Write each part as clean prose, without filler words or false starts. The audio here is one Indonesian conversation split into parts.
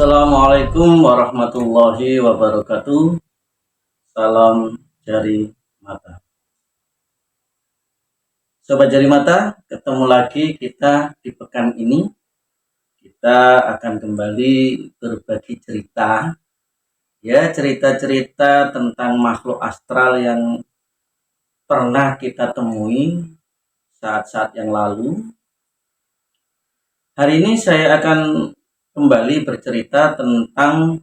Assalamualaikum warahmatullahi wabarakatuh. Salam jari mata. Sobat jari mata, ketemu lagi kita di pekan ini. Kita akan kembali berbagi cerita. Ya, cerita-cerita tentang makhluk astral yang pernah kita temui saat-saat yang lalu. Hari ini saya akan kembali bercerita tentang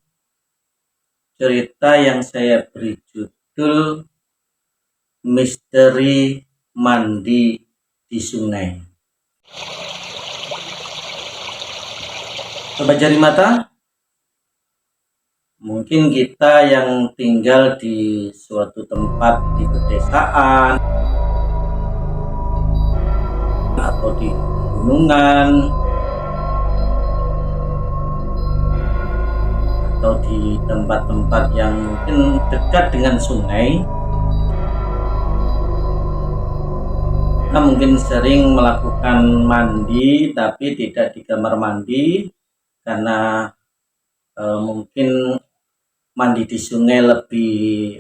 cerita yang saya beri judul Misteri Mandi di Sungai. Sobat jari mata, mungkin kita yang tinggal di suatu tempat di pedesaan atau di gunungan atau di tempat-tempat yang mungkin dekat dengan sungai, kita mungkin sering melakukan mandi tapi tidak di kamar mandi karena mungkin mandi di sungai lebih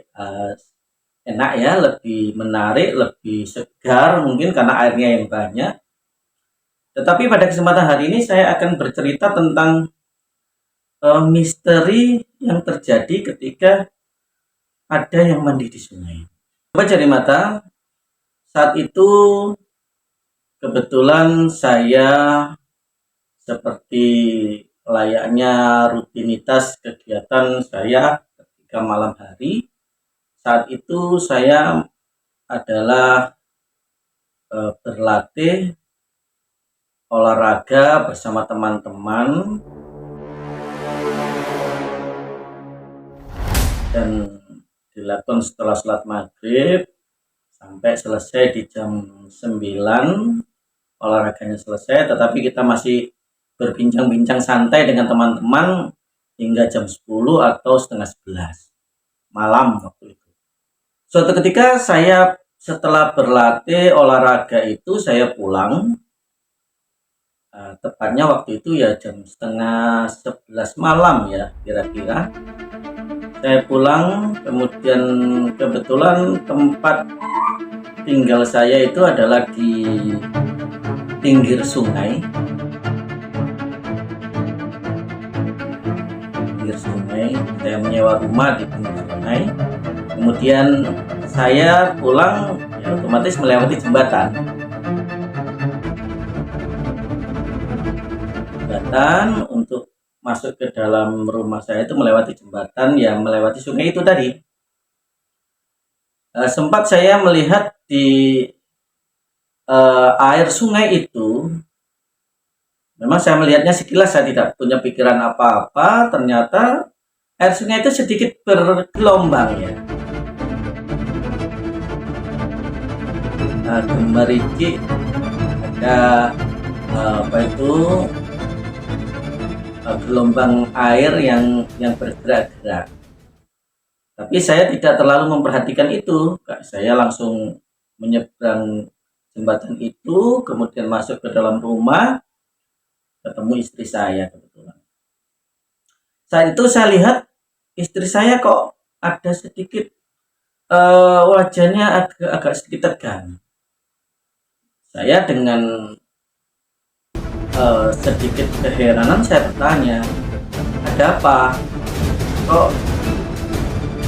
enak ya, lebih menarik, lebih segar mungkin karena airnya yang banyak. Tetapi pada kesempatan hari ini saya akan bercerita tentang misteri yang terjadi ketika ada yang mandi di sungai. Coba cari mata, saat itu kebetulan saya seperti layaknya rutinitas kegiatan saya ketika malam hari. Saat itu saya adalah berlatih olahraga bersama teman-teman dan dilakukan setelah sholat maghrib sampai selesai di jam 9 olahraganya selesai, tetapi kita masih berbincang-bincang santai dengan teman-teman hingga jam 10 atau setengah 11 malam waktu itu. Suatu ketika saya setelah berlatih olahraga itu saya pulang, tepatnya waktu itu ya jam setengah 11 malam ya kira-kira. Saya pulang, kemudian kebetulan tempat tinggal saya itu adalah di pinggir sungai. Saya menyewa rumah di pinggir sungai. Kemudian saya pulang ya otomatis melewati jembatan. Untuk masuk ke dalam rumah saya itu melewati jembatan yang melewati sungai itu tadi. Sempat saya melihat di air sungai itu, memang saya melihatnya sekilas, saya tidak punya pikiran apa-apa. Ternyata air sungai itu sedikit bergelombang ya. Gemericik, ada gelombang air yang bergerak-gerak. Tapi saya tidak terlalu memperhatikan itu. Saya langsung menyeberang jembatan itu, kemudian masuk ke dalam rumah, ketemu istri saya kebetulan. Saat itu saya lihat istri saya kok ada sedikit wajahnya agak sedikit tegang. Saya dengan sedikit keheranan saya bertanya, ada apa? Kok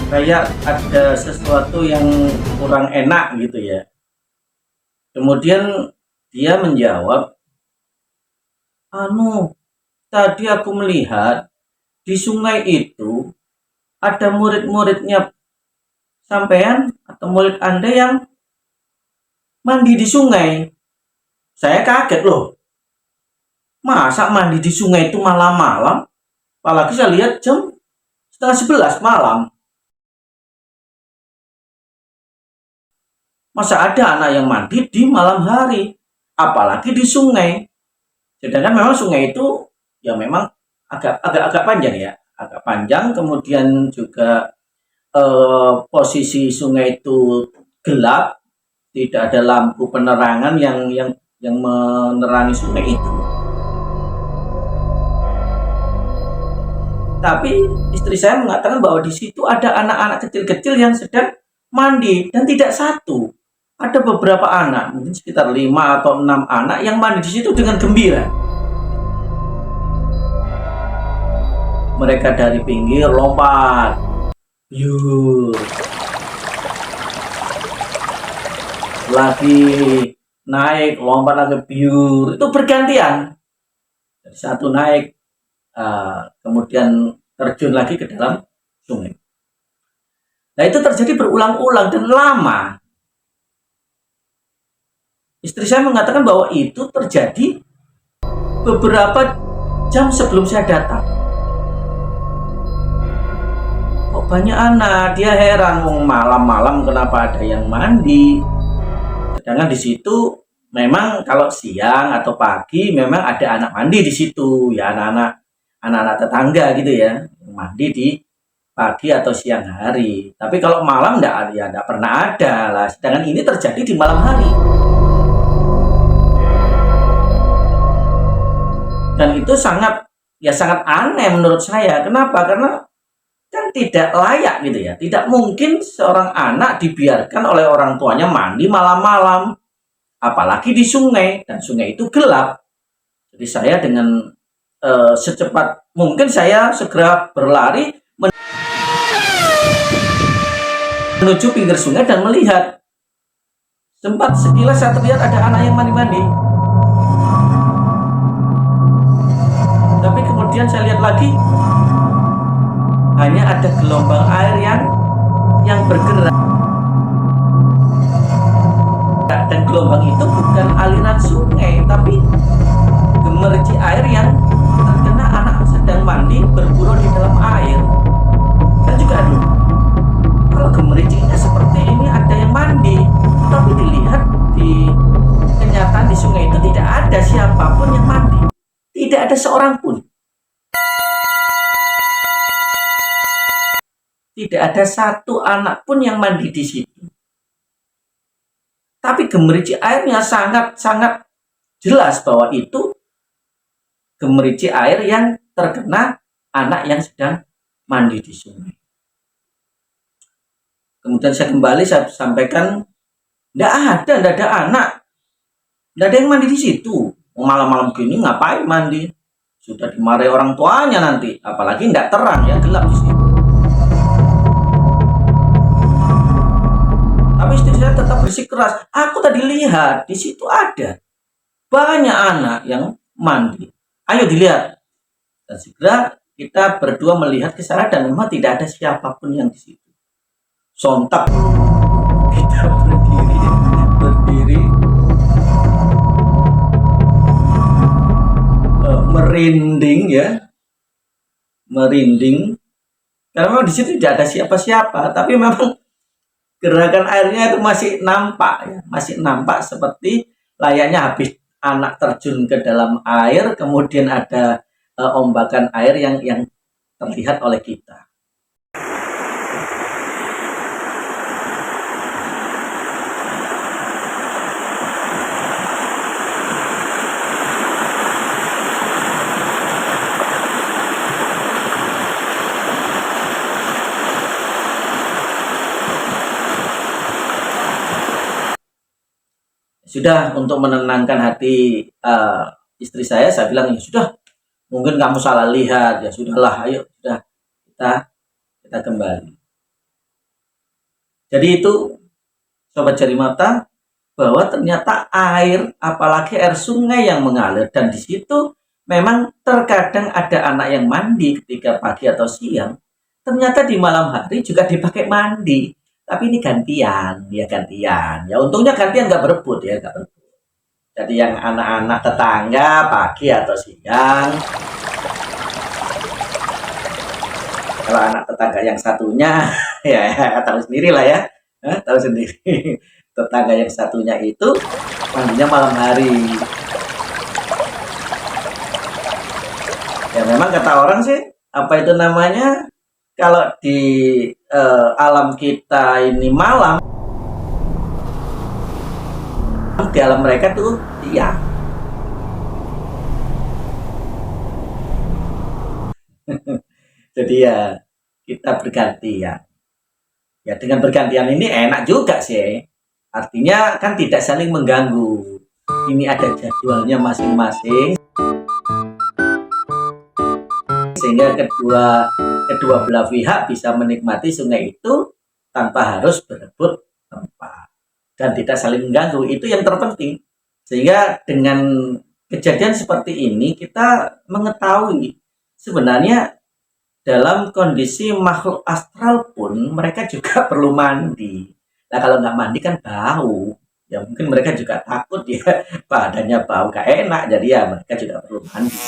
kayak ada sesuatu yang kurang enak gitu ya. Kemudian dia menjawab, tadi aku melihat di sungai itu ada murid-muridnya sampean atau murid Anda yang mandi di sungai. Saya kaget loh. Masa mandi di sungai itu malam-malam? Apalagi saya lihat jam setengah 11 malam. Masa ada anak yang mandi di malam hari? Apalagi di sungai. Sedangkan memang sungai itu ya memang agak panjang ya. Agak panjang, kemudian juga posisi sungai itu gelap. Tidak ada lampu penerangan yang menerangi sungai itu. Tapi istri saya mengatakan bahwa di situ ada anak-anak kecil-kecil yang sedang mandi dan tidak satu. Ada beberapa anak, mungkin sekitar 5 atau 6 anak yang mandi di situ dengan gembira. Mereka dari pinggir lompat, yur, lagi naik, lompat lagi biur, itu bergantian. Dari satu naik, kemudian terjun lagi ke dalam sungai. Nah itu terjadi berulang-ulang dan lama. Istri saya mengatakan bahwa itu terjadi beberapa jam sebelum saya datang. Kok banyak anak? Dia heran, malam-malam kenapa ada yang mandi. Sedangkan di situ memang kalau siang atau pagi memang ada anak mandi di situ, ya anak-anak tetangga gitu ya, mandi di pagi atau siang hari. Tapi kalau malam enggak pernah ada lah. Sedangkan ini terjadi di malam hari. Dan itu sangat aneh menurut saya. Kenapa? Karena kan tidak layak gitu ya. Tidak mungkin seorang anak dibiarkan oleh orang tuanya mandi malam-malam, apalagi di sungai, dan sungai itu gelap. Jadi saya dengan secepat mungkin saya segera berlari menuju pinggir sungai dan melihat. Sempat sekilas saya terlihat ada anak yang mandi-mandi. Tapi kemudian saya lihat lagi, hanya ada gelombang air yang bergerak. Dan gelombang itu bukan aliran sungai, tapi gemericik air yang terkena anak sedang mandi bergurau di dalam air. Saya juga aduh, kalau gemericiknya seperti ini ada yang mandi, tapi dilihat di kenyataan di sungai itu tidak ada siapapun yang mandi. Tidak ada seorang pun. Tidak ada satu anak pun yang mandi di situ. Tapi gemericik airnya sangat jelas bahwa itu gemericik air yang terkena anak yang sedang mandi di sungai. Kemudian saya sampaikan, tidak ada anak, tidak ada yang mandi di situ. Malam-malam gini ngapain mandi? Sudah dimarahi orang tuanya nanti, apalagi tidak terang ya, gelap di situ. Tapi istri saya tetap bersikeras. Aku tadi lihat di situ ada banyak anak yang mandi. Ayo dilihat. Dan segera kita berdua melihat ke sana dan memang tidak ada siapapun yang di situ. Sontak kita berdiri merinding karena memang di situ tidak ada siapa-siapa, tapi memang gerakan airnya itu masih nampak seperti layaknya habis anak terjun ke dalam air, kemudian ada ombakan air yang terlihat oleh kita. Sudah, untuk menenangkan hati istri saya bilang, ya sudah, mungkin kamu salah lihat, ya sudahlah, ayo sudah kita kembali. Jadi itu sobat jari mata, bahwa ternyata air, apalagi air sungai yang mengalir, dan di situ memang terkadang ada anak yang mandi ketika pagi atau siang, ternyata di malam hari juga dipakai mandi. Tapi ini gantian. Ya untungnya gantian, nggak berebut. Jadi yang anak-anak tetangga pagi atau siang. Kalau anak tetangga yang satunya, ya tahu sendiri lah ya. Tahu sendiri. Tetangga yang satunya itu mandinya malam hari. Ya memang kata orang sih, apa itu namanya? Kalau di alam kita ini malam, di alam mereka tuh siang. Jadi ya kita bergantian. Ya dengan bergantian ini enak juga sih. Artinya kan tidak saling mengganggu. Ini ada jadwalnya masing-masing sehingga kedua belah pihak bisa menikmati sungai itu tanpa harus berebut tempat dan tidak saling mengganggu. Itu yang terpenting. Sehingga dengan kejadian seperti ini kita mengetahui sebenarnya dalam kondisi makhluk astral pun mereka juga perlu mandi. Nah kalau nggak mandi kan bau. Ya mungkin mereka juga takut ya badannya bau gak enak, jadi ya mereka juga perlu mandi.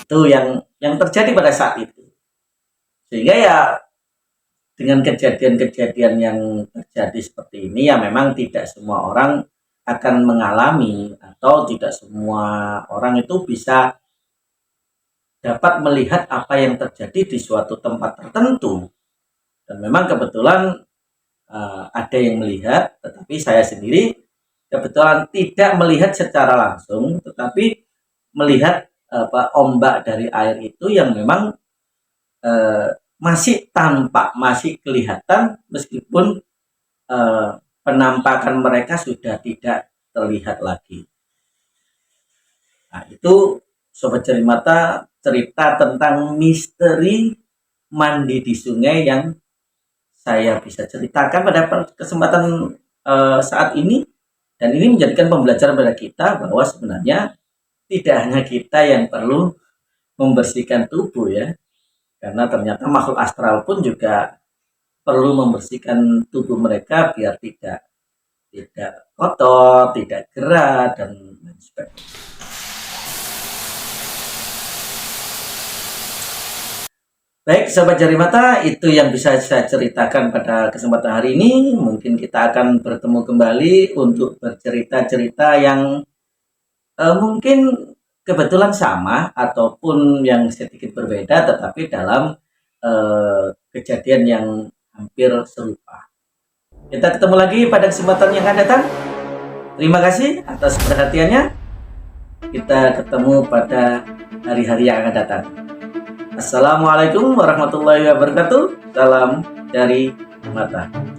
Itu yang terjadi pada saat itu. Sehingga ya dengan kejadian-kejadian yang terjadi seperti ini ya memang tidak semua orang akan mengalami atau tidak semua orang itu bisa dapat melihat apa yang terjadi di suatu tempat tertentu. Dan memang kebetulan ada yang melihat, tetapi saya sendiri kebetulan tidak melihat secara langsung, tetapi melihat ombak dari air itu yang memang masih tampak, masih kelihatan meskipun penampakan mereka sudah tidak terlihat lagi. Nah, itu Sobat Cari Mata cerita tentang misteri mandi di sungai yang saya bisa ceritakan pada kesempatan saat ini, dan ini menjadikan pembelajaran pada kita bahwa sebenarnya tidak hanya kita yang perlu membersihkan tubuh ya, karena ternyata makhluk astral pun juga perlu membersihkan tubuh mereka biar tidak kotor, tidak gerah dan lain sebagainya. Baik, Sobat Jari Mata, itu yang bisa saya ceritakan pada kesempatan hari ini. Mungkin kita akan bertemu kembali untuk bercerita-cerita yang mungkin kebetulan sama ataupun yang sedikit berbeda, tetapi dalam kejadian yang hampir serupa. Kita ketemu lagi pada kesempatan yang akan datang. Terima kasih atas perhatiannya. Kita ketemu pada hari-hari yang akan datang. Assalamualaikum warahmatullahi wabarakatuh. Salam dari mata.